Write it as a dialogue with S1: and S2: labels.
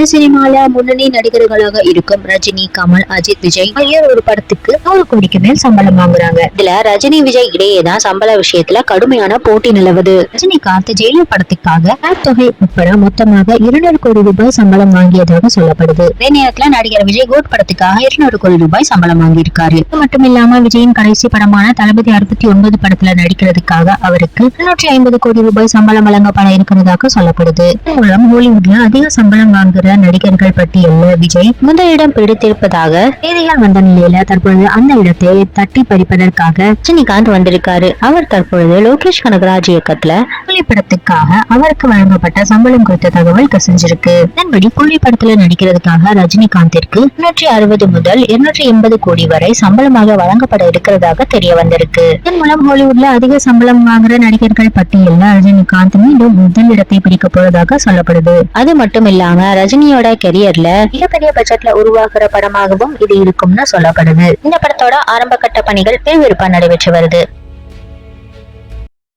S1: தமிழ் சினிமால முன்னணி நடிகர்களாக இருக்கும் ரஜினி, கமல், அஜித், விஜய் ஆகியோர் ஒரு படத்துக்கு 100 கோடிக்கு மேல் சம்பளம் வாங்குறாங்க. இதுல ரஜினி, விஜய் இடையேதான் சம்பள விஷயத்துல கடுமையான போட்டி நிலவுது. ரஜினிகாந்த் ஜெயிலர் படத்துக்காக தொகை உட்பட மொத்தமாக 200 கோடி ரூபாய் சம்பளம் வாங்கியதாக சொல்லப்படுது. அதே நேரத்துல நடிகர் விஜய் கோட் படத்துக்காக 200 கோடி ரூபாய் சம்பளம் வாங்கியிருக்காரு. இது மட்டும் இல்லாம விஜயின் கடைசி படமான தளபதி 69 படத்துல நடிக்கிறதுக்காக அவருக்கு 250 கோடி ரூபாய் சம்பளம் வழங்கப்பட இருக்கிறதாக சொல்லப்படுது. இதன் மூலம் ஹாலிவுட்ல அதிக சம்பளம் வாங்குற நடிகர்கள் பட்டியல்ல விஜய் முதலிடம் பிடித்திருப்பதாக செய்திகள் வந்த நிலையில தற்பொழுது அந்த இடத்தை தட்டி பறிப்பதற்காக ரஜினிகாந்த் வந்திருக்காரு. அவர் தற்பொழுது லோகேஷ் கனகராஜ் இயக்கத்துல கூலி படத்துக்காக அவருக்கு வழங்கப்பட்ட சம்பளம் குறித்த தகவல் கசிஞ்சிருக்கு. இதன்படி கூலி படத்துல நடிக்கிறதுக்காக ரஜினிகாந்திற்கு 260 முதல் 280 கோடி வரை சம்பளமாக வழங்கப்பட இருக்கிறதாக தெரிய வந்திருக்கு. இதன் மூலம் ஹாலிவுட்ல அதிக சம்பளம் வாங்குற நடிகர்கள் பட்டியல்ல ரஜினிகாந்த் மீண்டும் முதல் இடத்தை பிடிக்க போவதாக சொல்லப்படுது. அது மட்டும் இல்லாம ரஜினியோட கெரியர்ல மிகப்பெரிய பட்ஜெட்ல உருவாக்குற படமாகவும் இது இருக்கும்னு சொல்லப்படுது. இந்த படத்தோட ஆரம்ப கட்ட பணிகள் விறுவிறுப்பா நடைபெற்று வருது.